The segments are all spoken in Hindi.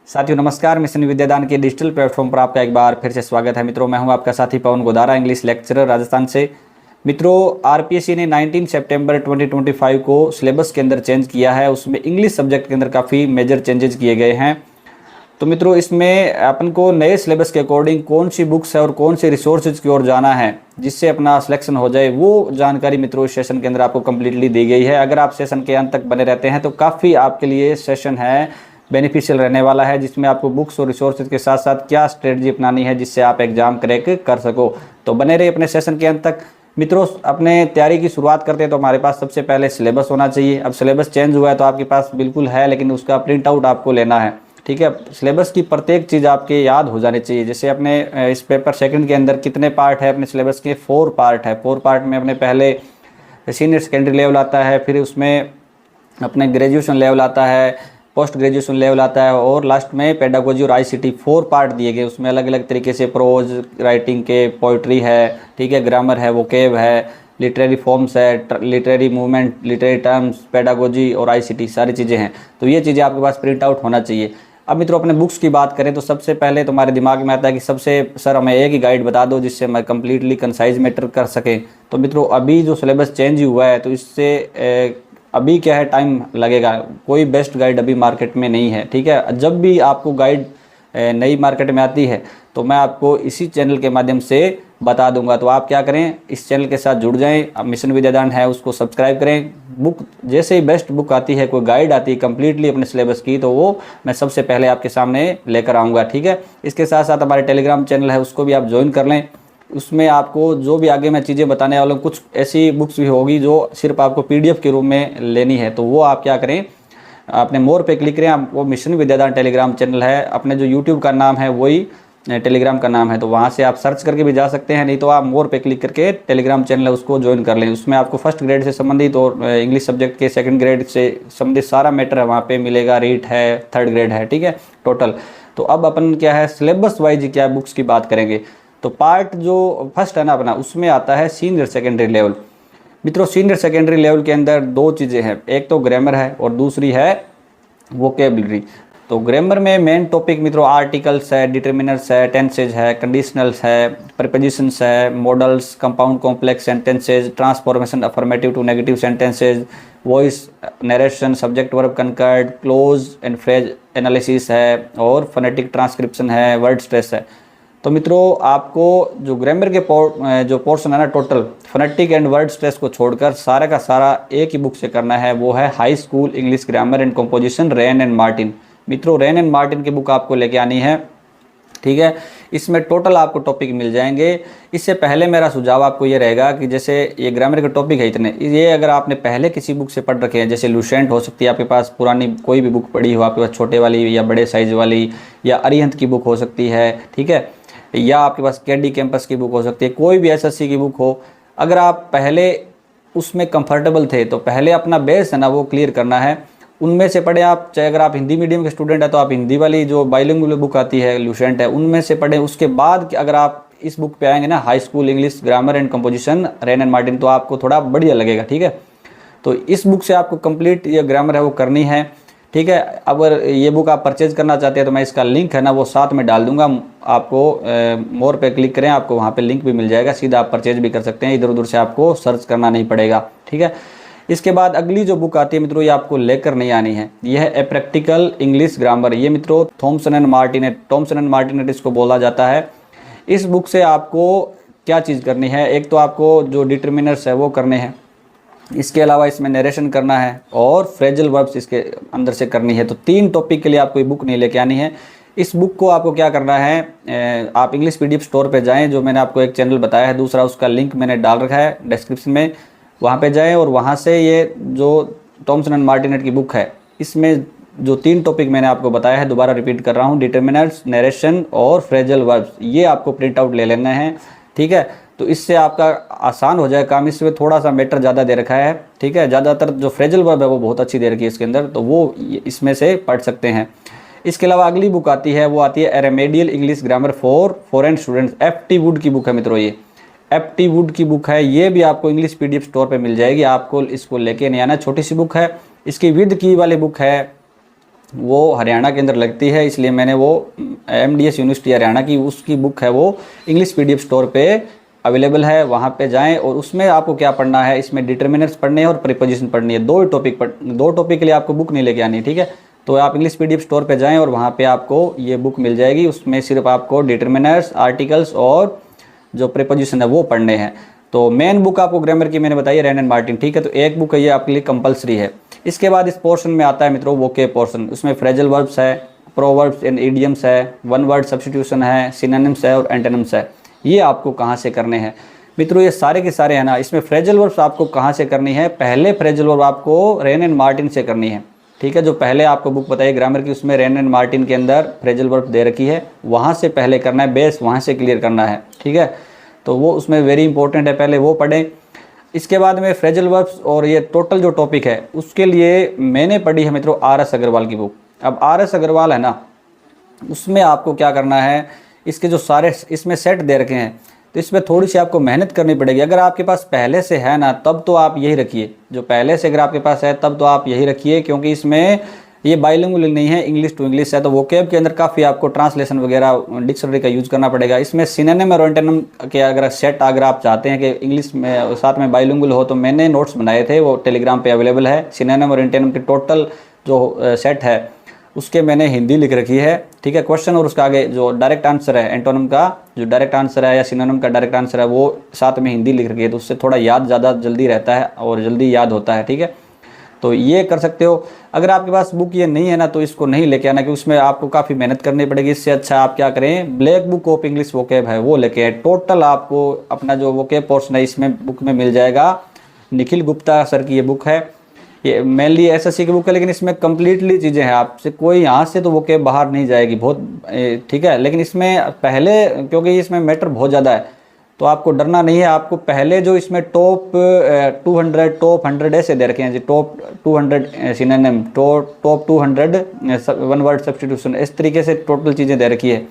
साथियों नमस्कार। मिशन विद्यादान के डिजिटल प्लेटफॉर्म पर आपका एक बार फिर से स्वागत है। मित्रों, मैं हूं आपका साथी पवन गोदारा, इंग्लिश लेक्चरर राजस्थान से। मित्रों, आरपीएससी ने 19 सितंबर 2025 को सिलेबस के अंदर चेंज किया है। उसमें इंग्लिश सब्जेक्ट के अंदर काफ़ी मेजर चेंजेस किए गए हैं। तो मित्रों, इसमें अपन को नए सिलेबस के अकॉर्डिंग कौन सी बुक्स है और कौन से रिसोर्सेज की ओर जाना है जिससे अपना सिलेक्शन हो जाए, वो जानकारी मित्रों इस सेशन के अंदर आपको कंप्लीटली दी गई है। अगर आप सेशन के अंत तक बने रहते हैं तो काफ़ी आपके लिए सेशन है बेनिफिशियल रहने वाला है, जिसमें आपको बुक्स और रिसोर्सेज के साथ साथ क्या स्ट्रेटजी अपनानी है जिससे आप एग्जाम क्रैक कर सको। तो बने रहिए अपने सेशन के अंत तक। मित्रों, अपने तैयारी की शुरुआत करते हैं तो हमारे पास सबसे पहले सिलेबस होना चाहिए। अब सिलेबस चेंज हुआ है तो आपके पास बिल्कुल है, लेकिन उसका प्रिंट आउट आपको लेना है। ठीक है, सिलेबस की प्रत्येक चीज़ आपके याद हो जानी चाहिए। जैसे अपने इस पेपर सेकंड के अंदर कितने पार्ट है, अपने सिलेबस के 4 पार्ट है। 4 पार्ट में अपने पहले सीनियर सेकेंडरी लेवल आता है, फिर उसमें अपने ग्रेजुएशन लेवल आता है, पोस्ट ग्रेजुएशन लेवल आता है, और लास्ट में पेडागोजी और आईसीटी 4 पार्ट दिए गए। उसमें अलग अलग तरीके से प्रोज राइटिंग के, पोइट्री है, ठीक है, ग्रामर है, वोकेब है, लिटरेरी फॉर्म्स है, literary movement, literary terms, pedagogy और आईसीटी सारी चीज़ें हैं। तो ये चीज़ें आपके पास प्रिंट आउट होना चाहिए। अब मित्रों, अपने बुक्स की बात करें तो सबसे पहले तुम्हारे दिमाग में आता है कि सबसे सर हमें एक ही गाइड बता दो जिससे मैं कंप्लीटली कंसाइज मैटर कर सकें। तो मित्रों, अभी जो सिलेबस चेंज हुआ है तो इससे अभी क्या है, टाइम लगेगा। कोई बेस्ट गाइड अभी मार्केट में नहीं है। ठीक है, जब भी आपको गाइड नई मार्केट में आती है तो मैं आपको इसी चैनल के माध्यम से बता दूंगा। तो आप क्या करें, इस चैनल के साथ जुड़ जाएं। अब मिशन विद्यादान है उसको सब्सक्राइब करें। बुक जैसे ही बेस्ट बुक आती है, कोई गाइड आती है कंप्लीटली अपने सिलेबस की, तो वो मैं सबसे पहले आपके सामने लेकर आऊँगा। ठीक है, इसके साथ साथ हमारे टेलीग्राम चैनल है उसको भी आप ज्वाइन कर लें। उसमें आपको जो भी आगे मैं चीज़ें बताने वाला हूँ, कुछ ऐसी बुक्स भी होगी जो सिर्फ आपको पीडीएफ के रूप में लेनी है। तो वो आप क्या करें, अपने मोर पे क्लिक करें। आप वो मिशन विद्यादान टेलीग्राम चैनल है, अपने जो यूट्यूब का नाम है वही टेलीग्राम का नाम है, तो वहाँ से आप सर्च करके भी जा सकते हैं, नहीं तो आप मोर पे क्लिक करके टेलीग्राम चैनल है उसको ज्वाइन कर लें। उसमें आपको फर्स्ट ग्रेड से संबंधित और इंग्लिश सब्जेक्ट के सेकंड ग्रेड से संबंधित सारा मैटर है वहाँ पे मिलेगा। रीट है, थर्ड ग्रेड है, ठीक है, टोटल। तो अब अपन क्या है, सिलेबस वाइज क्या बुक्स की बात करेंगे। तो पार्ट जो फर्स्ट है ना अपना, उसमें आता है सीनियर सेकेंडरी लेवल। मित्रों, सीनियर सेकेंडरी लेवल के अंदर 2 चीज़ें हैं, एक तो ग्रामर है और दूसरी है वोकेबलरी। तो ग्रामर में मेन टॉपिक मित्रों आर्टिकल्स है, डिटर्मिनर्स है, टेंसेज है, कंडीशनल्स है, प्रीपोजिशंस है, modals, compound complex sentences, transformation affirmative to negative sentences, voice narration, subject verb concord, clause and phrase analysis है, और फोनेटिक ट्रांसक्रिप्शन है, वर्ड स्ट्रेस है। तो मित्रों, आपको जो ग्रामर के जो पोर्शन है ना, total phonetic and word stress को छोड़कर सारा का सारा एक ही बुक से करना है। वो है high school English grammar and composition, rain and Martin. मित्रों, रेन एंड मार्टिन की बुक आपको लेके आनी है। ठीक है, इसमें टोटल आपको टॉपिक मिल जाएंगे। इससे पहले मेरा सुझाव आपको ये रहेगा कि जैसे ये ग्रामर के टॉपिक है इतने, ये अगर आपने पहले किसी बुक से पढ़ रखे हैं, जैसे लुसेंट हो सकती है आपके पास, पुरानी कोई भी बुक पढ़ी हो आपके पास, छोटे वाली या बड़े साइज वाली, या अरिहंत की बुक हो सकती है, ठीक है, या आपके पास केडी कैंपस की बुक हो सकती है, कोई भी एसएससी की बुक हो। अगर आप पहले उसमें कंफर्टेबल थे तो पहले अपना बेस है ना वो क्लियर करना है, उनमें से पढ़े आप। चाहे अगर आप हिंदी मीडियम के स्टूडेंट है तो आप हिंदी वाली जो बाइलिंगुअल बुक आती है लुसेंट है, उनमें से पढ़ें। उसके बाद अगर आप इस बुक पे आएंगे ना, high school English grammar and composition, rain and Martin, तो आपको थोड़ा बढ़िया लगेगा। ठीक है, तो इस बुक से आपको कंप्लीट ये ग्रामर है वो करनी है। ठीक है, अगर ये बुक आप परचेज करना चाहते हैं तो मैं इसका लिंक है ना वो साथ में डाल दूंगा। आपको मोर पे क्लिक करें, आपको वहाँ पे लिंक भी मिल जाएगा, सीधा आप परचेज भी कर सकते हैं, इधर उधर से आपको सर्च करना नहीं पड़ेगा। ठीक है, इसके बाद अगली जो बुक आती है मित्रों, ये आपको लेकर नहीं आनी है। यह है ए प्रैक्टिकल इंग्लिश ग्रामर। ये मित्रों थॉमसन एंड मार्टिनेट, टॉमसन एंड मार्टिनेट इसको बोला जाता है। इस बुक से आपको क्या चीज़ करनी है, एक तो आपको जो डिटर्मिनर्स है वो करने हैं, इसके अलावा इसमें नरेशन करना है, और फ्रेजल वर्ब्स इसके अंदर से करनी है। तो 3 टॉपिक के लिए आपको ये बुक नहीं लेके आनी है। इस बुक को आपको क्या करना है, आप इंग्लिश पीडीएफ स्टोर पे जाएं, जो मैंने आपको एक चैनल बताया है, दूसरा उसका लिंक मैंने डाल रखा है डिस्क्रिप्शन में, वहाँ पे जाएं और वहाँ से ये जो टॉमसन एंड मार्टिनेट की बुक है, इसमें जो 3 टॉपिक मैंने आपको बताया है, दोबारा रिपीट कर रहा हूँ, डिटर्मिनर्स, नरेशन और फ्रेजल वर्ब्स, ये आपको प्रिंट आउट ले लेना है। ठीक है, तो इससे आपका आसान हो जाए काम। इसमें थोड़ा सा मैटर ज़्यादा दे रखा है। ठीक है, ज़्यादातर जो फ्रेजल वर्ब है वो बहुत अच्छी दे रखी है इसके अंदर, तो वो इसमें से पढ़ सकते हैं। इसके अलावा अगली बुक आती है, वो आती है a remedial English grammar for foreign students. F T. Wood की बुक है मित्रों, ये एफ.टी. वुड की बुक है। ये भी आपको इंग्लिश पीडीएफ स्टोर पे मिल जाएगी, आपको इसको लेके नहीं आना। छोटी सी बुक है, इसकी विद की वाली बुक है, वो हरियाणा के अंदर लगती है, इसलिए मैंने वो MDS यूनिवर्सिटी हरियाणा की उसकी बुक है, वो इंग्लिश PDF स्टोर पे अवेलेबल है, वहाँ पे जाएं। और उसमें आपको क्या पढ़ना है, इसमें डिटर्मिनर्स पढ़ने हैं और प्रीपोजिशन पढ़नी है। दो टॉपिक के लिए आपको बुक नहीं लेके आनी, ठीक है। तो आप इंग्लिश PDF स्टोर पे जाएं और वहाँ पे आपको ये बुक मिल जाएगी। उसमें सिर्फ आपको डिटर्मिनर्स, आर्टिकल्स और जो प्रीपोजिशन है वो पढ़ने हैं। तो मेन बुक आपको ग्रामर की मैंने बताई रैन एंड मार्टिन, ठीक है। तो एक बुक है ये आपके लिए कंपलसरी है। इसके बाद इस पोर्शन में आता है मित्रों वोकेब पोर्शन। उसमें फ्रेजल वर्ब्स है, प्रोवर्ब्स एंड इडियम्स है, वन वर्ड सब्स्टिट्यूशन है, सिनोनिम्स है और एंटोनिम्स है। ये आपको कहाँ से करने हैं मित्रों, ये सारे के सारे है ना। इसमें फ्रेजल वर्ब्स आपको कहाँ से करनी है, पहले फ्रेजल वर्ब आपको रैन एंड मार्टिन से करनी है, ठीक है। जो पहले आपको बुक बताई ग्रामर की, उसमें रैन एंड मार्टिन के अंदर फ्रेजल वर्ब दे रखी है, वहाँ से पहले करना है, बेस वहाँ से क्लियर करना है, ठीक है। तो वो उसमें वेरी इंपॉर्टेंट है, पहले वो पढ़ें। इसके बाद में फ्रेजल वर्ब्स और ये टोटल जो टॉपिक है उसके लिए मैंने पढ़ी है मित्रों RS अग्रवाल की बुक। अब RS अग्रवाल है ना, उसमें आपको क्या करना है, इसके जो सारे इसमें सेट दे रखे हैं, तो इसमें थोड़ी सी आपको मेहनत करनी पड़ेगी। अगर आपके पास पहले से है ना, तब तो आप यही रखिए, जो पहले से अगर आपके पास है तब तो आप यही रखिए, क्योंकि इसमें ये बाइलिंगुअल नहीं है, इंग्लिश टू इंग्लिश है। तो वोकैब के अंदर काफ़ी आपको ट्रांसलेशन वगैरह डिक्शनरी का यूज़ करना पड़ेगा। इसमें सिनोनिम और एंटोनिम के अगर सेट अगर आप चाहते हैं कि इंग्लिश में साथ में बाइलिंगुअल हो, तो मैंने नोट्स बनाए थे, वो टेलीग्राम पे अवेलेबल है। सिनोनिम और एंटोनिम के टोटल जो सेट है उसके मैंने हिंदी लिख रखी है, ठीक है। क्वेश्चन और उसका आगे जो डायरेक्ट आंसर है, एंटोनिम का जो डायरेक्ट आंसर है या सिनोनिम का डायरेक्ट आंसर है, वो साथ में हिंदी लिख रखी है। तो उससे थोड़ा याद ज़्यादा जल्दी रहता है और जल्दी याद होता है, ठीक है। तो ये कर सकते हो। अगर आपके पास बुक ये नहीं है ना, तो इसको नहीं लेके आना, क्योंकि उसमें आपको काफ़ी मेहनत करनी पड़ेगी। इससे अच्छा आप क्या करें, black book of English vocab है वो लेके आए। टोटल आपको अपना जो वोकैब पोर्शन है इसमें बुक में मिल जाएगा। निखिल गुप्ता सर की ये बुक है, ये मेनली SSC की बुक है, लेकिन इसमें कम्प्लीटली चीज़ें हैं। आपसे कोई यहाँ से तो वोकैब बाहर नहीं जाएगी बहुत, ठीक है। लेकिन इसमें पहले, क्योंकि इसमें मैटर बहुत ज़्यादा है, तो आपको डरना नहीं है। आपको पहले जो इसमें टॉप 200 टॉप 100 ऐसे दे रखे हैं जी, top 200 synonym, top 200 one word substitution, इस तरीके से टोटल चीज़ें दे रखी है।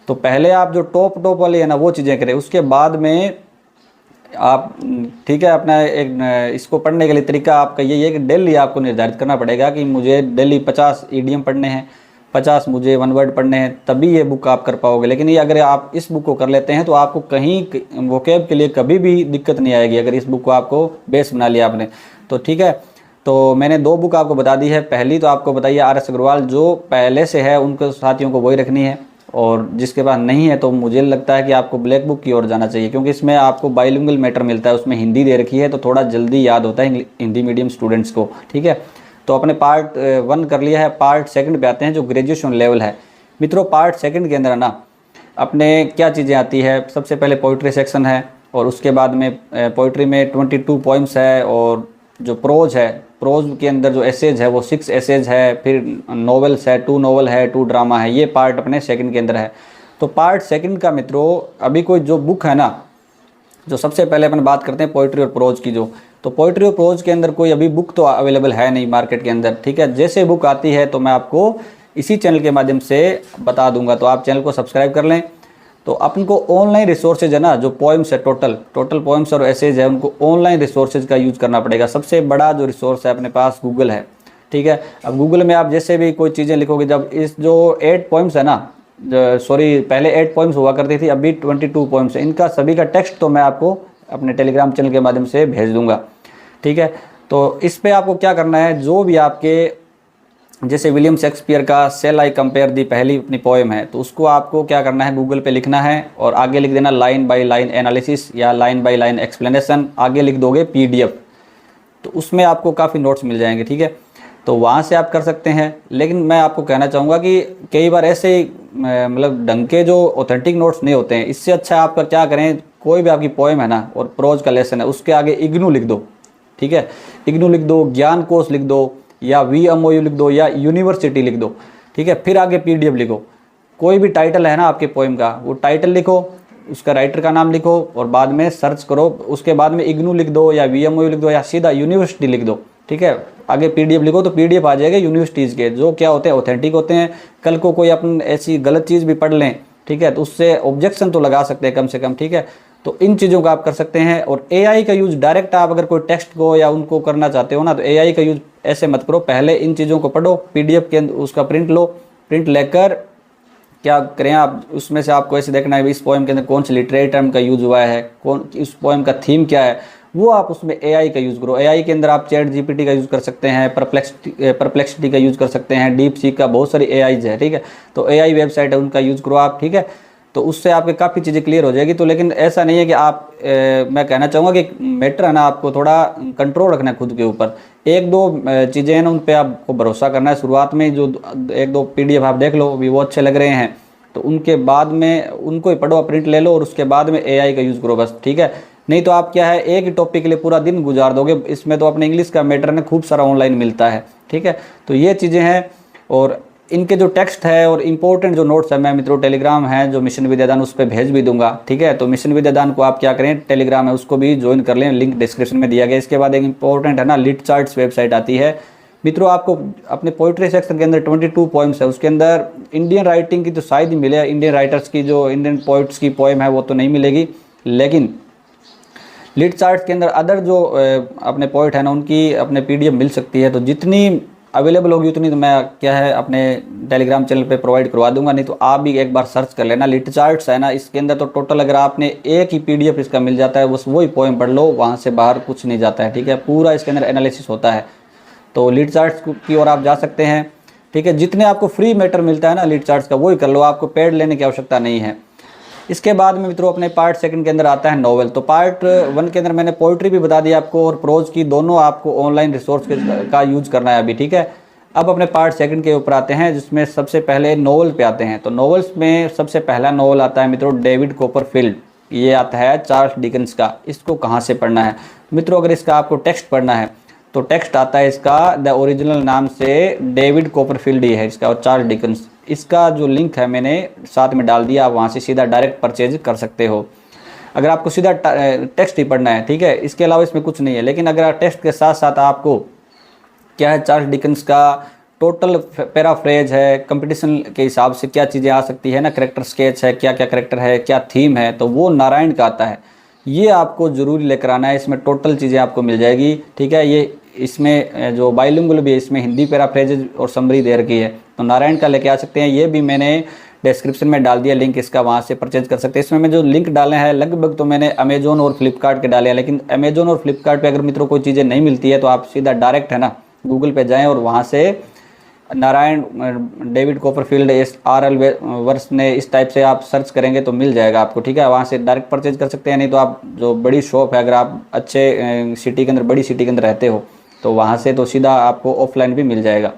तो पहले आप जो टॉप वाली है ना वो चीज़ें करें, उसके बाद में आप, ठीक है, अपना एक इसको पढ़ने के लिए तरीका आपका यही है कि डेली आपको निर्धारित करना पड़ेगा कि मुझे डेली 50 ईडीएम पढ़ने हैं, 50 मुझे वन वर्ड पढ़ने हैं, तभी ये बुक आप कर पाओगे। लेकिन ये अगर आप इस बुक को कर लेते हैं तो आपको कहीं वोकैब के लिए कभी भी दिक्कत नहीं आएगी, अगर इस बुक को आपको बेस बना लिया आपने तो, ठीक है। तो मैंने 2 बुक आपको बता दी है। पहली तो आपको बताइए RS अग्रवाल, जो पहले से है उनके साथियों को वही रखनी है, और जिसके पास नहीं है तो मुझे लगता है कि आपको ब्लैक बुक की ओर जाना चाहिए, क्योंकि इसमें आपको बाइलिंगुअल मैटर मिलता है, उसमें हिंदी दे रखी है, तो थोड़ा जल्दी याद होता है हिंदी मीडियम स्टूडेंट्स को, ठीक है। तो अपने पार्ट 1 कर लिया है। पार्ट 2 पे आते हैं जो ग्रेजुएशन लेवल है। मित्रों पार्ट 2 के अंदर ना अपने क्या चीज़ें आती है, सबसे पहले पोइट्री सेक्शन है, और उसके बाद में पोइट्री में 22 पोइम्स है, और जो प्रोज है, प्रोज के अंदर जो एसेज है वो 6 एसेज है, फिर नॉवेल्स है, 2 नॉवल है, 2 ड्रामा है। ये पार्ट अपने 2 के अंदर है। तो पार्ट 2 का मित्रों अभी कोई जो बुक है ना, जो सबसे पहले अपन बात करते हैं पोइट्री और प्रोज की, जो तो पोइट्री और प्रोज के अंदर कोई अभी बुक तो अवेलेबल है नहीं मार्केट के अंदर, ठीक है। जैसे बुक आती है तो मैं आपको इसी चैनल के माध्यम से बता दूंगा, तो आप चैनल को सब्सक्राइब कर लें। तो अपन को ऑनलाइन रिसोर्सेज है ना, जो पोइम्स है, टोटल पोइम्स और एसेज है, उनको ऑनलाइन रिसोर्सेज का यूज़ करना पड़ेगा। सबसे बड़ा जो रिसोर्स है अपने पास गूगल है, ठीक है। अब गूगल में आप जैसे भी कोई चीज़ें लिखोगे, जब इस जो 8 पोइम्स है ना, सॉरी पहले 8 पोइम्स हुआ करती थी, अभी 22 पोइम्स है, इनका सभी का टेक्स्ट तो मैं आपको अपने टेलीग्राम चैनल के माध्यम से भेज दूंगा, ठीक है। तो इस पर आपको क्या करना है, जो भी आपके जैसे विलियम शेक्सपियर का सेल आई कंपेयर दी पहली अपनी पोएम है, तो उसको आपको क्या करना है, गूगल पे लिखना है और आगे लिख देना लाइन बाय लाइन एनालिसिस या लाइन बाय लाइन एक्सप्लेनेशन, आगे लिख दोगे PDF, तो उसमें आपको काफ़ी नोट्स मिल जाएंगे, ठीक है। तो वहाँ से आप कर सकते हैं। लेकिन मैं आपको कहना चाहूँगा कि कई बार ऐसे मतलब ढंग के जो ऑथेंटिक नोट्स नहीं होते हैं, इससे अच्छा आपका क्या करें, कोई भी आपकी पोएम है ना और प्रोज का लेसन है, उसके आगे इग्नू लिख दो, ठीक है। इग्नू लिख दो, ज्ञान कोश लिख दो, या VMOU लिख दो, या यूनिवर्सिटी लिख दो, ठीक है। फिर आगे PDF लिखो। कोई भी टाइटल है ना आपके पोएम का, वो टाइटल लिखो, उसका राइटर का नाम लिखो और बाद में सर्च करो, उसके बाद में इग्नू लिख दो या VMOU लिख दो या सीधा यूनिवर्सिटी लिख दो, ठीक है। आगे PDF लिखो तो PDF आ जाएगा यूनिवर्सिटीज़ के, जो क्या होते हैं, ऑथेंटिक होते हैं। कल को कोई अपन ऐसी गलत चीज़ भी पढ़ लें, ठीक है, तो उससे ऑब्जेक्शन तो लगा सकते हैं कम से कम, ठीक है। तो इन चीज़ों का आप कर सकते हैं। और एआई का यूज़ डायरेक्ट आप अगर कोई टेक्स्ट को या उनको करना चाहते हो ना, तो एआई का यूज़ ऐसे मत करो, पहले इन चीज़ों को पढ़ो, पीडीएफ के अंदर उसका प्रिंट लो, प्रिंट लेकर क्या करें आप, उसमें से आपको ऐसे देखना है इस पोएम के अंदर कौन सी लिटरेरी टर्म का यूज़ हुआ है, कौन इस पोएम का थीम क्या है, वो आप उसमें एआई का यूज़ करो। एआई के अंदर आप चैट जीपीटी का यूज़ कर सकते हैं, परप्लेक्सिटी का यूज़ कर सकते हैं, डीप सीक का, बहुत सारी एआईज है, ठीक है। तो एआई वेबसाइट है, उनका यूज़ करो आप, ठीक है। तो उससे आपके काफ़ी चीज़ें क्लियर हो जाएगी। तो लेकिन ऐसा नहीं है कि आप मैं कहना चाहूँगा कि मैटर है ना, आपको थोड़ा कंट्रोल रखना है खुद के ऊपर। एक दो चीज़ें हैं ना, उन पर आपको भरोसा करना है। शुरुआत में जो एक दो पीडीएफ आप देख लो, भी वो अच्छे लग रहे हैं, तो उनके बाद में उनको ही पढ़ो, प्रिंट ले लो और उसके बाद में एआई का यूज़ करो बस, ठीक है। नहीं तो आप क्या है, एक ही टॉपिक के लिए पूरा दिन गुजार दोगे। इसमें तो अपने इंग्लिश का मैटर ना खूब सारा ऑनलाइन मिलता है, ठीक है। तो ये चीज़ें हैं। और इनके जो टेक्स्ट है और इम्पोर्टेंट जो नोट्स है, मैं मित्रों टेलीग्राम है जो मिशन विद्यादान, उस पर भेज भी दूंगा, ठीक है। तो मिशन विद्यादान को आप क्या करें, टेलीग्राम है उसको भी ज्वाइन कर लें, लिंक डिस्क्रिप्शन में दिया गया। इसके बाद एक इंपॉर्टेंट है ना, लिट चार्ट्स वेबसाइट आती है मित्रों। आपको अपने पोइट्री सेक्शन के अंदर 22 पोएम्स है, उसके अंदर इंडियन राइटिंग की तो शायद ही मिले, इंडियन राइटर्स की जो इंडियन पोइट्स की पोएम है वो तो नहीं मिलेगी, लेकिन लिट चार्ट्स के अंदर अदर जो अपने पोइट है ना, उनकी अपने पीडीएफ मिल सकती है। तो जितनी अवेलेबल होगी उतनी तो मैं क्या है अपने टेलीग्राम चैनल पे प्रोवाइड करवा दूंगा। नहीं तो आप भी एक बार सर्च कर लेना, लिट चार्ट्स है ना, इसके अंदर तो टोटल अगर आपने एक ही पीडीएफ इसका मिल जाता है, बस वही पोएम पढ़ लो, वहाँ से बाहर कुछ नहीं जाता है, ठीक है। पूरा इसके अंदर एनालिसिस होता है। तो लिट चार्ट्स की ओर आप जा सकते हैं, ठीक है। जितने आपको फ्री मैटर मिलता है ना लिट चार्ट्स का, वही कर लो, आपको पेड लेने की आवश्यकता नहीं है। इसके बाद में मित्रों अपने पार्ट सेकंड के अंदर आता है नॉवेल। तो पार्ट 1 के अंदर मैंने पोइट्री भी बता दी आपको और प्रोज की, दोनों आपको ऑनलाइन रिसोर्स का यूज करना है अभी, ठीक है। अब अपने पार्ट सेकंड के ऊपर आते हैं, जिसमें सबसे पहले नॉवल पे आते हैं। तो नॉवेल्स में सबसे पहला नॉवल आता है मित्रों डेविड कॉपरफील्ड, ये आता है चार्ल्स डिकेंस का। इसको कहाँ से पढ़ना है मित्रों, अगर इसका आपको टेक्स्ट पढ़ना है तो टेक्स्ट आता है इसका, द ओरिजिनल नाम से डेविड कॉपरफील्ड ही है इसका, और चार्ल्स डिकेंस। इसका जो लिंक है मैंने साथ में डाल दिया, आप वहाँ से सीधा डायरेक्ट परचेज कर सकते हो अगर आपको सीधा टेक्स्ट ही पढ़ना है, ठीक है। इसके अलावा इसमें कुछ नहीं है। लेकिन अगर टेक्स्ट के साथ साथ आपको क्या है, चार्ल्स डिकेंस का टोटल पैराफ्रेज है, कंपटीशन के हिसाब से क्या चीज़ें आ सकती है ना, करेक्टर स्केच है, क्या क्या करेक्टर है, क्या थीम है, तो वो नारायण का आता है। ये आपको ज़रूरी लेकर आना है, इसमें टोटल चीज़ें आपको मिल जाएगी, ठीक है। ये इसमें जो बाइलिंगुअल भी है, इसमें हिंदी पैराफ्रेजेज और समरी दे रखी है, तो नारायण का लेके आ सकते हैं। ये भी मैंने डिस्क्रिप्शन में डाल दिया लिंक इसका, वहाँ से परचेज कर सकते हैं। इसमें मैं जो लिंक डाले हैं लगभग तो मैंने अमेजोन और फ्लिपकार्ट के डाले हैं, लेकिन अमेजोन और फ्लिपकार्ट पे अगर मित्रों कोई चीज़ें नहीं मिलती है तो आप सीधा डायरेक्ट है ना गूगल पे जाएँ और वहाँ से नारायण डेविड कॉपरफील्ड RL वर्स ने इस टाइप से आप सर्च करेंगे तो मिल जाएगा आपको, ठीक है। वहाँ से डायरेक्ट परचेज कर सकते हैं। नहीं तो आप जो बड़ी शॉप है, अगर आप अच्छे सिटी के अंदर, बड़ी सिटी के अंदर रहते हो, तो वहाँ से तो सीधा आपको ऑफलाइन भी मिल जाएगा।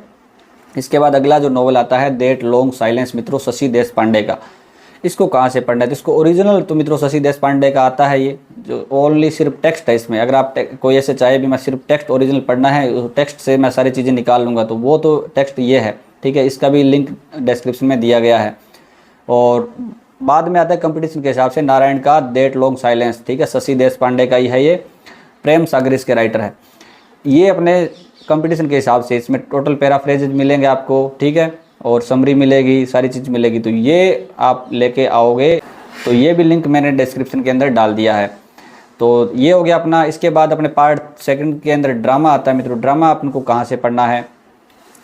इसके बाद अगला जो नॉवल आता है दैट लॉन्ग साइलेंस मित्रों, शशि देशपांडे का। इसको कहाँ से पढ़ना है, तो इसको ओरिजिनल तो मित्रों शशि देशपांडे का आता है, ये जो ओनली सिर्फ टेक्स्ट है इसमें। अगर आप कोई ऐसे चाहे भी मैं सिर्फ टेक्स्ट ओरिजिनल पढ़ना है, टेक्स्ट से मैं सारी चीज़ें निकाल लूँगा, तो वो तो टेक्स्ट ये है, ठीक है। इसका भी लिंक डिस्क्रिप्शन में दिया गया है। और बाद में आता है कंपटीशन के हिसाब से नारायण का दैट लॉन्ग साइलेंस, ठीक है, शशि देशपांडे का ही है ये, प्रेम सागर इसके राइटर है। ये अपने कंपटीशन के हिसाब से इसमें टोटल पैराफ्रेजेज मिलेंगे आपको, ठीक है, और समरी मिलेगी, सारी चीज़ मिलेगी। तो ये आप लेके आओगे, तो ये भी लिंक मैंने डिस्क्रिप्शन के अंदर डाल दिया है। तो ये हो गया अपना। इसके बाद अपने पार्ट सेकंड के अंदर ड्रामा आता है मित्रों। ड्रामा अपन को कहाँ से पढ़ना है,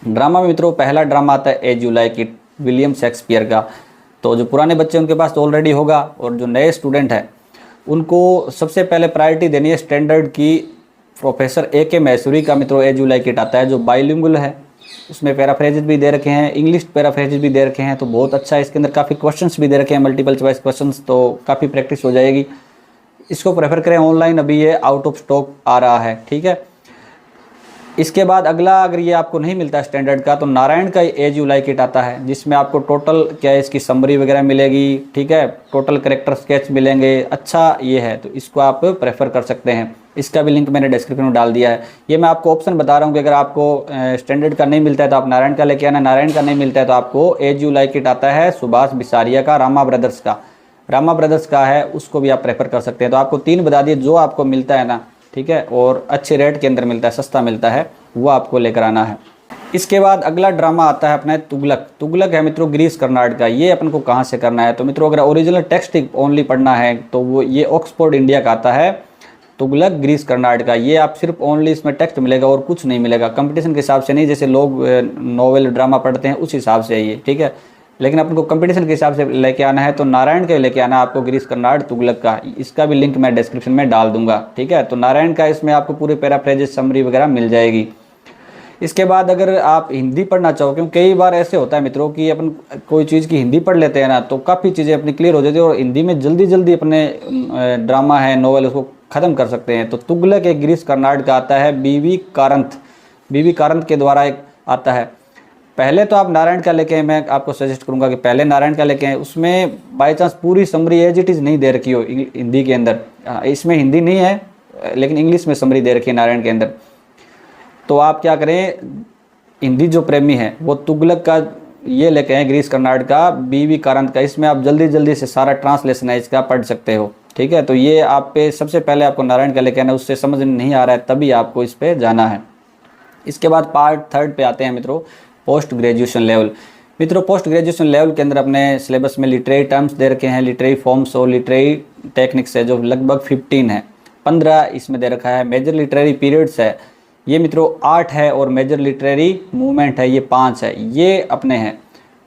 ड्रामा में मित्रों पहला ड्रामा आता है as you like it, William Shakespeare का। तो जो पुराने बच्चे उनके पास तो ऑलरेडी होगा, और जो नए स्टूडेंट हैं उनको सबसे पहले प्रायोरिटी देनी है स्टैंडर्ड की। प्रोफेसर AK मैसूरी का मित्रों एज यू लाइक इट आता है, जो बाइलिंगुअल है, उसमें पैराफ्रेजेज भी दे रखे हैं, इंग्लिश पैराफ्रेजेज भी दे रखे हैं, तो बहुत अच्छा है। इसके अंदर काफ़ी क्वेश्चंस भी दे रखे हैं, मल्टीपल चॉइस क्वेश्चंस, तो काफ़ी प्रैक्टिस हो जाएगी। इसको प्रेफर करें ऑनलाइन, अभी ये आउट ऑफ स्टॉक आ रहा है, ठीक है। इसके बाद अगला, अगर ये आपको नहीं मिलता स्टैंडर्ड का, तो नारायण का एज यू लाइक इट आता है, जिसमें आपको टोटल क्या है, इसकी समरी वगैरह मिलेगी, ठीक है, टोटल करेक्टर स्केच मिलेंगे। अच्छा ये है, तो इसको आप प्रेफर कर सकते हैं। इसका भी लिंक मैंने डिस्क्रिप्शन में डाल दिया है। ये मैं आपको ऑप्शन बता रहा हूँ कि अगर आपको स्टैंडर्ड का नहीं मिलता है तो आप नारायण का लेके आना, नारायण का नहीं मिलता है तो आपको एज यू लाइक इट आता है सुभाष बिसारिया का, रामा ब्रदर्स का, रामा ब्रदर्स का है, उसको भी आप प्रेफर कर सकते हैं। तो आपको 3 बता दिए, जो आपको मिलता है ना, ठीक है, और अच्छे रेट के अंदर मिलता है, सस्ता मिलता है, वो आपको लेकर आना है। इसके बाद अगला ड्रामा आता है अपना तुगलक। तुगलक है मित्रों ग्रीस कर्नाड का। ये अपन को कहाँ से करना है, तो मित्रों अगर ओरिजिनल टेक्स्ट ओनली पढ़ना है तो वो ये ऑक्सफोर्ड इंडिया का आता है तुगलक ग्रीस कर्नाड का। ये आप सिर्फ ओनली इसमें टेक्स्ट मिलेगा और कुछ नहीं मिलेगा, कंपटीशन के हिसाब से नहीं, जैसे लोग नॉवेल ड्रामा पढ़ते हैं उस हिसाब से है ये, ठीक है। लेकिन अपन को कंपटीशन के हिसाब से लेके आना है तो नारायण का लेके आना है आपको ग्रीस कर्नाड तुगलक का। इसका भी लिंक मैं डिस्क्रिप्शन में डाल दूंगा, ठीक है। तो नारायण का इसमें आपको पूरे पैराफ्रेजेस समरी वगैरह मिल जाएगी। इसके बाद अगर आप हिंदी पढ़ना चाहो, क्योंकि कई बार ऐसे होता है मित्रों कि अपन कोई चीज़ की हिंदी पढ़ लेते हैं ना तो काफ़ी चीज़ें अपनी क्लियर हो जाती है और हिंदी में जल्दी जल्दी अपने ड्रामा है नोवेल उसको ख़त्म कर सकते हैं। तो तुगलक एक ग्रीस कर्नाड का आता है बीवी कारंथ के द्वारा एक आता है। पहले तो आप नारायण का लेके, मैं आपको सजेस्ट करूंगा कि पहले नारायण का लेके आए। उसमें बाय चांस पूरी समरी एज इट इज़ नहीं दे रखी हो हिंदी के अंदर, इसमें हिंदी नहीं है लेकिन इंग्लिश में समरी दे रखी है नारायण के अंदर, तो आप क्या करें, हिंदी जो प्रेमी है वो तुगलक का ये लेके आए ग्रीस कर्नाड का बीवी कारंथ का। इसमें आप जल्दी जल्दी से सारा ट्रांसलेशन है इसका पढ़ सकते हो, ठीक है। तो ये आप पे सबसे पहले आपको नारायण का लेके आना, उससे समझ नहीं आ रहा है तभी आपको इस पे जाना है। इसके बाद पार्ट 3 पे आते हैं मित्रों, पोस्ट ग्रेजुएशन लेवल। मित्रों पोस्ट ग्रेजुएशन लेवल के अंदर अपने सिलेबस में लिटरेरी टर्म्स दे रखे हैं, लिटरेरी फॉर्म्स और लिटरेरी टेक्निक्स है जो लगभग 15 है। 15 इसमें दे रखा है। मेजर लिटरेरी पीरियड्स है ये मित्रों 8 है और मेजर लिटरेरी मूवमेंट है ये 5 है, ये अपने हैं।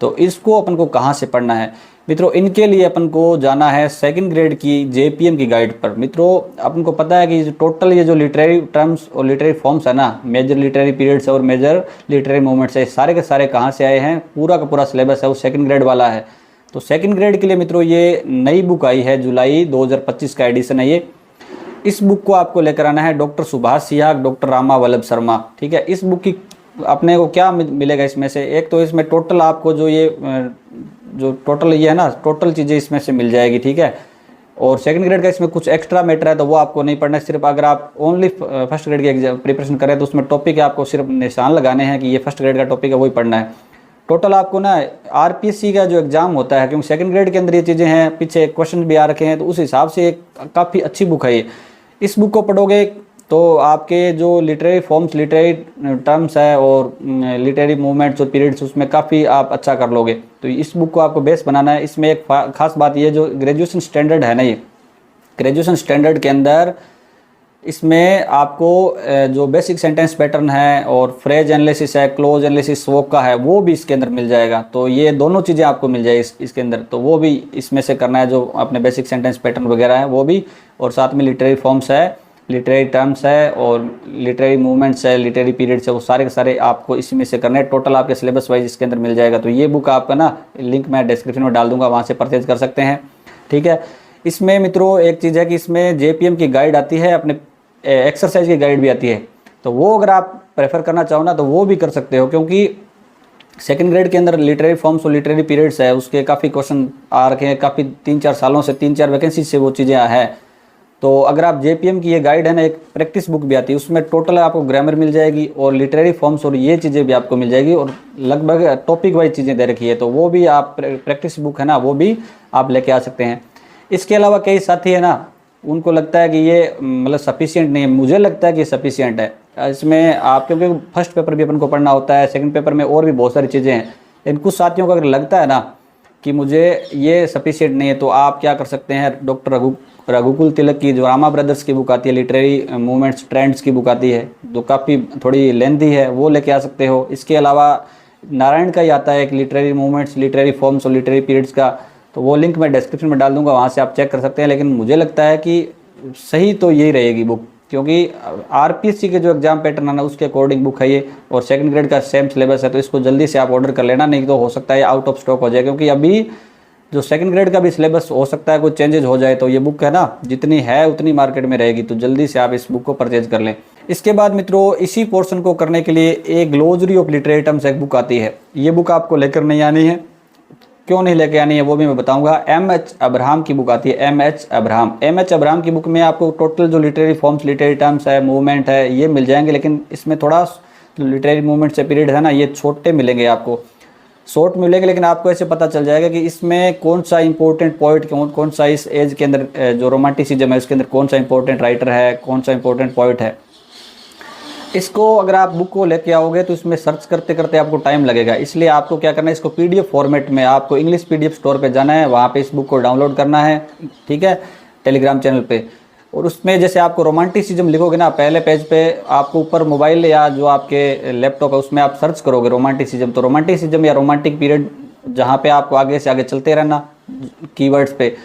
तो इसको अपन को कहाँ से पढ़ना है मित्रों, इनके लिए अपन को जाना है सेकंड ग्रेड की जेपीएम की गाइड पर। मित्रों अपन को पता है कि टोटल ये जो लिटरेरी टर्म्स और लिटरेरी फॉर्म्स है ना, मेजर लिटरेरी पीरियड्स और मेजर लिटरेरी मूवमेंट्स है, सारे के सारे कहाँ से आए हैं, पूरा का पूरा सिलेबस है वो सेकंड ग्रेड वाला है। तो सेकंड ग्रेड के लिए मित्रों ये नई बुक आई है, जुलाई 2025 का एडिशन है ये। इस बुक को आपको लेकर आना है डॉक्टर सुभाष सियाग, डॉक्टर रामा वल्लभ शर्मा, ठीक है। इस बुक की अपने को क्या मिलेगा इसमें से, एक तो इसमें टोटल आपको जो टोटल ये है ना, टोटल चीज़ें इसमें से मिल जाएगी, ठीक है। और सेकंड ग्रेड का इसमें कुछ एक्स्ट्रा मैटर है तो वो आपको नहीं पढ़ना है। सिर्फ अगर आप ओनली फर्स्ट ग्रेड की एग्जाम प्रिपरेशन करें तो उसमें टॉपिक आपको सिर्फ निशान लगाने हैं कि ये फर्स्ट ग्रेड का टॉपिक है, वही पढ़ना है। टोटल आपको ना आरपीएससी का जो एग्जाम होता है, क्योंकि सेकंड ग्रेड के अंदर ये चीज़ें हैं, पीछे क्वेश्चन भी आ रखे हैं, तो उस हिसाब से एक काफ़ी अच्छी बुक है ये। इस बुक को पढ़ोगे तो आपके जो लिटरेरी फॉर्म्स, लिटरेरी टर्म्स है और लिटरेरी मूवमेंट्स और पीरियड्स उसमें काफ़ी आप अच्छा कर लोगे। तो इस बुक को आपको बेस बनाना है। इसमें एक खास बात ये जो ग्रेजुएशन स्टैंडर्ड है ना, ये ग्रेजुएशन स्टैंडर्ड के अंदर इसमें आपको जो बेसिक सेंटेंस पैटर्न है और फ्रेज एनालिसिस है, क्लोज एनालिसिस वोक का है, वो भी इसके अंदर मिल जाएगा। तो ये दोनों चीज़ें आपको मिल जाएगी इसके अंदर, तो वो भी इसमें से करना है, जो अपने बेसिक सेंटेंस पैटर्न वगैरह है वो भी, और साथ में लिटरेरी फॉर्म्स है, लिटरेरी टर्म्स है और लिटरेरी मूवमेंट्स है, लिटरेरी पीरियड्स है, वो सारे के सारे आपको इसमें से करना है। टोटल आपके सिलेबस वाइज इसके अंदर मिल जाएगा। तो ये बुक आपका ना लिंक मैं डिस्क्रिप्शन में डाल दूंगा, वहाँ से परचेज कर सकते हैं, ठीक है। इसमें मित्रों एक चीज़ है कि इसमें जेपीएम की गाइड आती है, अपने एक्सरसाइज की गाइड भी आती है, तो वो अगर आप प्रेफर करना चाहो ना तो वो भी कर सकते हो, क्योंकि सेकंड ग्रेड के अंदर लिटरेरी फॉर्म्स और लिटरेरी पीरियड्स है उसके काफ़ी क्वेश्चन आ रखे हैं, काफ़ी 3-4 सालों से 3-4 वैकेंसी से वो चीज़ें हैं। तो अगर आप जेपीएम की ये गाइड है ना, एक प्रैक्टिस बुक भी आती है, उसमें टोटल आपको ग्रामर मिल जाएगी और लिटरेरी फॉर्म्स और ये चीज़ें भी आपको मिल जाएगी और लगभग टॉपिक वाइज चीज़ें दे रखी है, तो वो भी आप प्रैक्टिस बुक है ना वो भी आप लेके आ सकते हैं। इसके अलावा कई साथी है ना, उनको लगता है कि ये मतलब सफिशिएंट नहीं है, मुझे लगता है कि सफिशिएंट है। इसमें आप क्योंकि फर्स्ट पेपर भी अपन को पढ़ना होता है, सेकंड पेपर में और भी बहुत सारी चीज़ें हैं, लेकिन कुछ साथियों को अगर लगता है ना कि मुझे ये सफिशिएंट नहीं है तो आप क्या कर सकते हैं, डॉक्टर रघुकुल तिलक की जो रामा ब्रदर्स की बुक आती है, लिटरेरी मूवमेंट्स ट्रेंड्स की बुक आती है, जो काफ़ी थोड़ी लेंथी है, वो लेके आ सकते हो। इसके अलावा नारायण का ही आता है एक लिटरेरी मूवमेंट्स, लिटरेरी फॉर्म्स और लिटरेरी पीरियड्स का, तो वो लिंक मैं डिस्क्रिप्शन में डाल दूंगा, वहाँ से आप चेक कर सकते हैं। लेकिन मुझे लगता है कि सही तो यही रहेगी बुक, क्योंकि आरपीएससी के जो एग्जाम पैटर्न है ना उसके अकॉर्डिंग बुक है ये, और सेकंड ग्रेड का सेम सिलेबस है, तो इसको जल्दी से आप ऑर्डर कर लेना, नहीं तो हो सकता है आउट ऑफ स्टॉक हो जाए, क्योंकि अभी जो सेकंड ग्रेड का भी सिलेबस हो सकता है कुछ चेंजेस हो जाए, तो ये बुक है ना जितनी है उतनी मार्केट में रहेगी, तो जल्दी से आप इस बुक को परचेज कर लें। इसके बाद मित्रों इसी पोर्शन को करने के लिए एक ग्लोजरी ऑफ लिटरेरी टर्म्स एक बुक आती है, ये बुक आपको लेकर नहीं आनी है। क्यों नहीं लेके आनी है वो भी मैं बताऊंगा। एम.एच. अब्राहम की बुक आती है, एम.एच. अब्राहम की बुक में आपको टोटल जो लिटरेरी फॉर्म्स, लिटरेरी टर्म्स है, मूवमेंट है, ये मिल जाएंगे, लेकिन इसमें थोड़ा लिटरेरी मूवमेंट से पीरियड है ना ये छोटे मिलेंगे, आपको शॉर्ट मिलेंगे, लेकिन आपको ऐसे पता चल जाएगा कि इसमें कौन सा इंपॉर्टेंट पोइट, कौन सा इस एज के अंदर जो रोमांटिसिज्म है उसके अंदर कौन सा इंपॉर्टेंट राइटर है, कौन सा इंपॉर्टेंट पोइट है। इसको अगर आप बुक को लेके आओगे तो इसमें सर्च करते करते आपको टाइम लगेगा, इसलिए आपको क्या करना है, इसको पीडीएफ फॉर्मेट में आपको इंग्लिश पीडीएफ स्टोर पे जाना है, वहाँ पे इस बुक को डाउनलोड करना है, ठीक है, टेलीग्राम चैनल पे। और उसमें जैसे आपको रोमांटिसिज्म लिखोगे ना, पहले पेज पे आपको ऊपर मोबाइल या जो आपके लैपटॉप है उसमें आप सर्च करोगे रोमांटिसिज्म, तो रोमांटिसिज्म या रोमांटिक पीरियड जहाँ पे आपको आगे से आगे चलते रहना कीवर्ड्स पे,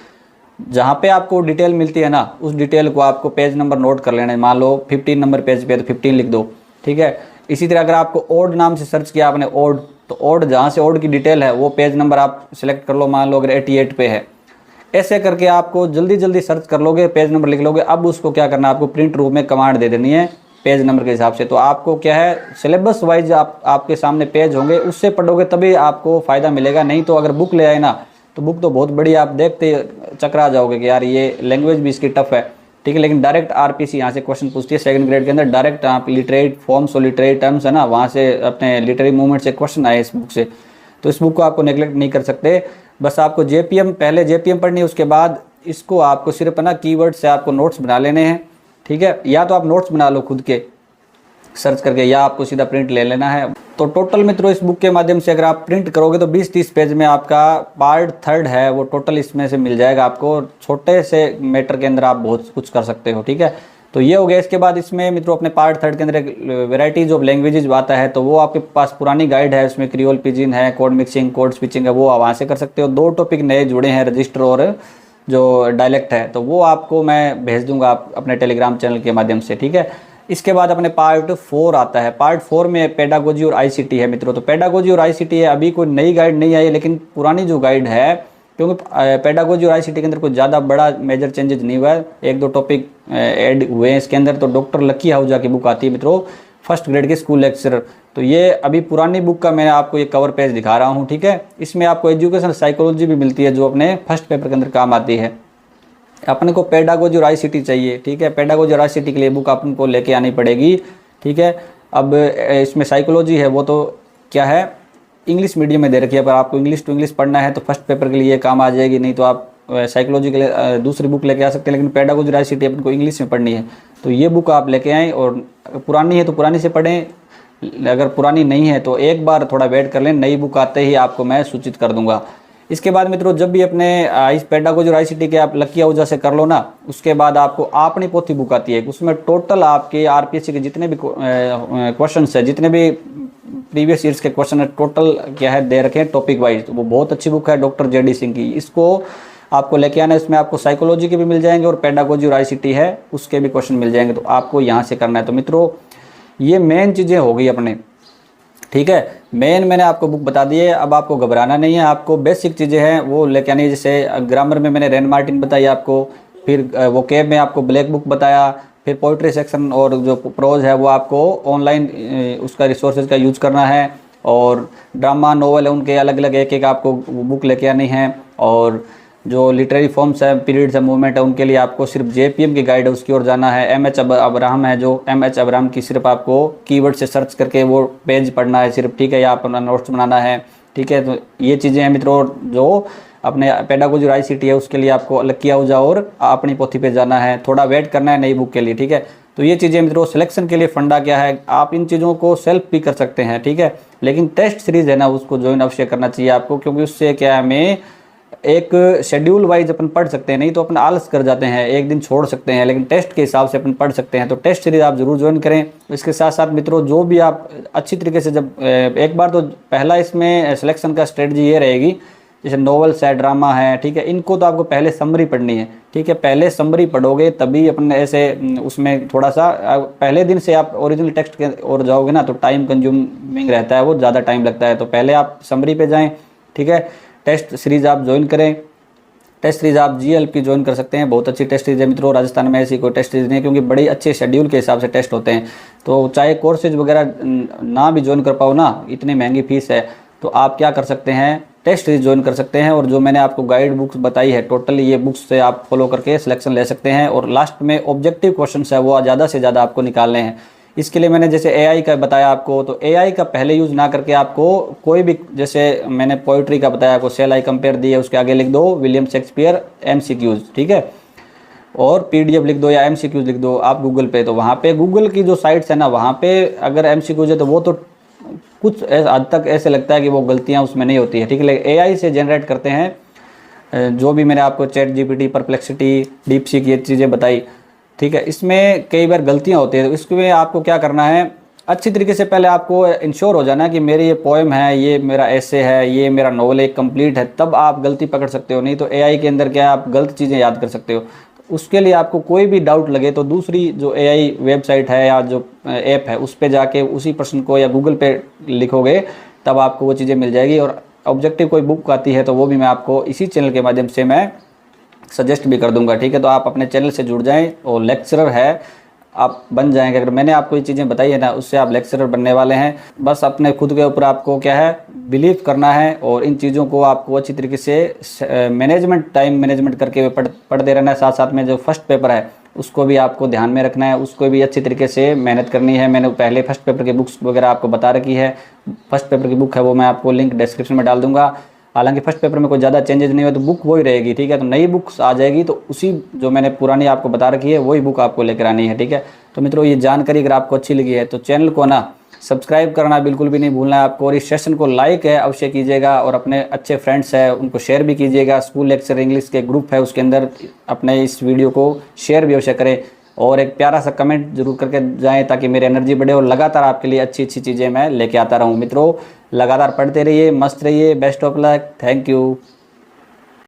जहाँ पे आपको डिटेल मिलती है ना उस डिटेल को आपको पेज नंबर नोट कर लेना है। मान लो 15 नंबर पेज पे तो 15 लिख दो, ठीक है। इसी तरह अगर आपको ओड नाम से सर्च किया आपने ओड, तो ओड जहाँ से ओड की डिटेल है वो पेज नंबर आप सिलेक्ट कर लो, मान लो अगर 88 पे है, ऐसे करके आपको जल्दी जल्दी सर्च कर लोगे, पेज नंबर लिख लोगे। अब उसको क्या करना है, आपको प्रिंट रूप में कमांड दे देनी है पेज नंबर के हिसाब से। तो आपको क्या है, सिलेबस वाइज आपके सामने पेज होंगे, उससे पढ़ोगे तभी आपको फ़ायदा मिलेगा। नहीं तो अगर बुक ले आए ना तो बुक तो बहुत बड़ी, आप देखते चकरा जाओगे कि यार ये लैंग्वेज भी इसकी टफ है, ठीक है। लेकिन डायरेक्ट आरपीसी यहाँ से क्वेश्चन पूछती है सेकंड ग्रेड के अंदर, डायरेक्ट आप लिटरेट फॉर्म्स और लिटरेरी टर्म्स है ना, वहाँ से अपने लिटरेरी मूवमेंट से क्वेश्चन आए इस बुक से। तो इस बुक को आपको नेगलेक्ट नहीं कर सकते। बस आपको जेपीएम, पहले जेपीएम पढ़नी है, उसके बाद इसको आपको सिर्फ है ना कीवर्ड से आपको नोट्स बना लेने हैं, ठीक है। या तो आप नोट्स बना लो खुद के सर्च करके, या आपको सीधा प्रिंट ले लेना है। तो टोटल मित्रों इस बुक के माध्यम से अगर आप प्रिंट करोगे तो 20-30 पेज में आपका पार्ट 3 है वो टोटल इसमें से मिल जाएगा आपको। छोटे से मैटर के अंदर आप बहुत कुछ कर सकते हो, ठीक है। तो ये हो गया। इसके बाद इसमें मित्रों अपने पार्ट 3 के अंदर एक वेराइटीज ऑफ लैंग्वेजेज आता है, तो वो आपके पास पुरानी गाइड है, उसमें क्रियोल पिजिन है, कोड मिक्सिंग, कोड स्विचिंग है, वो वहाँ से कर सकते हो। 2 टॉपिक नए जुड़े हैं, रजिस्टर और जो डायलेक्ट है, तो वो आपको मैं भेज दूंगा आप अपने टेलीग्राम चैनल के माध्यम से, ठीक है। इसके बाद अपने पार्ट 4 आता है। पार्ट 4 में पेडागोजी और आईसीटी है मित्रों। तो पेडागोजी और आईसीटी है, अभी कोई नई गाइड नहीं आई है, लेकिन पुरानी जो गाइड है, क्योंकि पेडागोजी और आईसीटी के अंदर कोई ज़्यादा बड़ा मेजर चेंजेस नहीं हुआ है, 1-2 टॉपिक ऐड हुए हैं इसके अंदर। तो डॉक्टर लकी आहूजा की बुक आती है मित्रों, फर्स्ट ग्रेड के स्कूल लेक्चरर। तो ये अभी पुरानी बुक का मैं आपको ये कवर पेज दिखा रहा हूँ, ठीक है। इसमें आपको एजुकेशन साइकोलॉजी भी मिलती है जो अपने फर्स्ट पेपर के अंदर काम आती है। अपने को पेडागोजी और आईसीटी चाहिए, ठीक है। पेडागोजी और आईसीटी के लिए बुक अपन को लेके आनी पड़ेगी, ठीक है। अब इसमें साइकोलॉजी है, वो तो क्या है इंग्लिश मीडियम में दे रखी है, पर आपको इंग्लिश टू इंग्लिश पढ़ना है तो फर्स्ट पेपर के लिए काम आ जाएगी। नहीं तो आप साइकोलॉजी के लिए दूसरी बुक लेके आ सकते हैं, लेकिन पेडागोजी और आईसीटी अपन को इंग्लिश में पढ़नी है। तो ये बुक आप लेके आएँ, और पुरानी है तो पुरानी से पढ़ें, अगर पुरानी नहीं है तो एक बार थोड़ा वेट कर लें, नई बुक आते ही आपको मैं सूचित कर दूंगा। इसके बाद मित्रों जब भी अपने इस पेडागोजी और आईसीटी के आप लकी आहूजा से कर लो ना, उसके बाद आपको आपनी पोथी बुक आती है। उसमें टोटल आपके आरपीएससी के जितने भी क्वेश्चंस है, जितने भी प्रीवियस ईयर्स के क्वेश्चन है, टोटल क्या है दे रखे हैं टॉपिक वाइज। तो वो बहुत अच्छी बुक है डॉक्टर जेडी सिंह की, इसको आपको लेके आना है। इसमें आपको साइकोलॉजी के भी मिल जाएंगे और पेडागोजी और आईसीटी है उसके भी क्वेश्चन मिल जाएंगे, तो आपको यहाँ से करना है। तो मित्रों ये मेन चीज़ें हो गई अपने, ठीक है। मेन मैंने आपको बुक बता दी है, अब आपको घबराना नहीं है, आपको बेसिक चीज़ें हैं वो लेके आनी है। जैसे ग्रामर में मैंने रेन मार्टिन बताई आपको, फिर वो केब में आपको ब्लैक बुक बताया, फिर पोइट्री सेक्शन और जो प्रोज है वो आपको ऑनलाइन उसका रिसोर्सेज का यूज करना है, और ड्रामा नोवेल है उनके अलग अलग एक एक आपको बुक लेके आनी है, और जो लिटरेरी फॉर्म्स है, पीरियड्स है, मूवमेंट है, उनके लिए आपको सिर्फ जेपीएम की गाइड है उसकी ओर जाना है। एमएच अब्राहम है, जो एमएच अब्राहम की सिर्फ आपको कीवर्ड से सर्च करके वो पेज पढ़ना है सिर्फ, ठीक है, या अपना नोट्स बनाना है, ठीक है। तो ये चीज़ें हैं मित्रों जो अपने पेडागोजी और आईसीटी है उसके लिए आपको लकी आहूजा और अपनी पोथी पे जाना है, थोड़ा वेट करना है नई बुक के लिए, ठीक है। तो ये चीज़ें मित्रों सिलेक्शन के लिए फंडा क्या है, आप इन चीज़ों को सेल्फ भी कर सकते हैं, ठीक है। लेकिन टेस्ट सीरीज़ है ना उसको ज्वाइन अवश्य करना चाहिए आपको, क्योंकि उससे क्या है हमें एक शेड्यूल वाइज अपन पढ़ सकते हैं। नहीं तो अपन आलस कर जाते हैं, एक दिन छोड़ सकते हैं, लेकिन टेस्ट के हिसाब से अपन पढ़ सकते हैं। तो टेस्ट सीरीज आप जरूर ज्वाइन करें। इसके साथ साथ मित्रों जो भी आप अच्छी तरीके से जब एक बार तो पहला इसमें सिलेक्शन का स्ट्रेटजी ये रहेगी, जैसे नॉवेल्स है, ड्रामा है, ठीक है, इनको तो आपको पहले समरी पढ़नी है, ठीक है। पहले समरी पढ़ोगे तभी अपन ऐसे उसमें थोड़ा सा पहले दिन से आप ओरिजिनल टेक्स्ट के ओर जाओगे ना तो टाइम कंज्यूमिंग रहता है, वो ज़्यादा टाइम लगता है। तो पहले आप समरी पे जाएँ, ठीक है। टेस्ट सीरीज़ आप ज्वाइन करें। टेस्ट सीरीज़ आप जीएलपी ज्वाइन कर सकते हैं, बहुत अच्छी टेस्ट सीरीज है मित्रों। राजस्थान में ऐसी कोई टेस्ट सीरीज नहीं है, क्योंकि बड़े अच्छे शेड्यूल के हिसाब से टेस्ट होते हैं। तो चाहे कोर्सेज वगैरह ना भी ज्वाइन कर पाओ ना, इतनी महंगी फीस है, तो आप क्या कर सकते हैं, टेस्ट सीरीज ज्वाइन कर सकते हैं। और जो मैंने आपको गाइड बुक्स बताई है टोटली, ये बुक्स से आप फॉलो करके सिलेक्शन ले सकते हैं। और लास्ट में ऑब्जेक्टिव क्वेश्चन है वो ज़्यादा से ज़्यादा आपको निकालने हैं। इसके लिए मैंने जैसे एआई का बताया आपको, तो एआई का पहले यूज़ ना करके आपको कोई भी, जैसे मैंने पोइट्री का बताया आपको, सेल आई कंपेयर दी है, उसके आगे लिख दो विलियम शेक्सपियर एमसीक्यूज, ठीक है। और PDF लिख दो या MCQs लिख दो आप गूगल पे, तो वहाँ पे गूगल की जो साइट्स है ना, वहाँ पे अगर MCQs है तो वो तो कुछ हद तक ऐसे लगता है कि वो गलतियाँ उसमें नहीं होती है, ठीक है। लेकिन AI से जनरेट करते हैं जो भी मैंने आपको ChatGPT, परप्लेक्सिटी, DeepSeek ये चीज़ें बताई, ठीक है, इसमें कई बार गलतियाँ होती है। तो इसमें आपको क्या करना है, अच्छी तरीके से पहले आपको इंश्योर हो जाना है कि मेरी ये पोएम है, ये मेरा ऐसे है, ये मेरा नॉवल एक कंप्लीट है, तब आप गलती पकड़ सकते हो। नहीं तो AI के अंदर क्या है, आप गलत चीज़ें याद कर सकते हो। तो उसके लिए आपको कोई भी डाउट लगे तो दूसरी जो AI वेबसाइट है या जो ऐप है उस पर जाके उसी प्रश्न को या गूगल पे लिखोगे तब आपको वो चीज़ें मिल जाएगी। और ऑब्जेक्टिव कोई बुक आती है तो वो भी मैं आपको इसी चैनल के माध्यम से मैं सजेस्ट भी कर दूंगा, ठीक है। तो आप अपने चैनल से जुड़ जाएं और लेक्चरर है आप बन जाएंगे। अगर मैंने आपको ये चीज़ें बताई है ना, उससे आप लेक्चरर बनने वाले हैं। बस अपने खुद के ऊपर आपको क्या है, बिलीव करना है और इन चीज़ों को आपको अच्छी तरीके से मैनेजमेंट, टाइम मैनेजमेंट करके पढ़ते रहना है। साथ साथ में जो फर्स्ट पेपर है उसको भी आपको ध्यान में रखना है, उसको भी अच्छी तरीके से मेहनत करनी है। मैंने पहले फर्स्ट पेपर की बुक्स वगैरह आपको बता रखी है, फर्स्ट पेपर की बुक है वो मैं आपको लिंक डिस्क्रिप्शन में डाल दूंगा। हालांकि फर्स्ट पेपर में कोई ज़्यादा चेंजेस नहीं हुए तो बुक वही रहेगी, ठीक है। तो नई बुक्स आ जाएगी तो उसी जो मैंने पुरानी आपको बता रखी है वही बुक आपको लेकर आनी है, ठीक है। तो मित्रों ये जानकारी अगर आपको अच्छी लगी है तो चैनल को ना सब्सक्राइब करना बिल्कुल भी नहीं भूलना है आपको, और इस सेशन को लाइक है अवश्य कीजिएगा और अपने अच्छे फ्रेंड्स हैं उनको शेयर भी कीजिएगा। स्कूल लेक्चर इंग्लिश के ग्रुप है उसके अंदर अपने इस वीडियो को शेयर भी अवश्य करें और एक प्यारा सा कमेंट जरूर करके जाएं ताकि मेरी एनर्जी बढ़े और लगातार आपके लिए अच्छी अच्छी चीज़ें मैं लेके आता रहूं। मित्रों लगातार पढ़ते रहिए, मस्त रहिए, best of luck, thank you.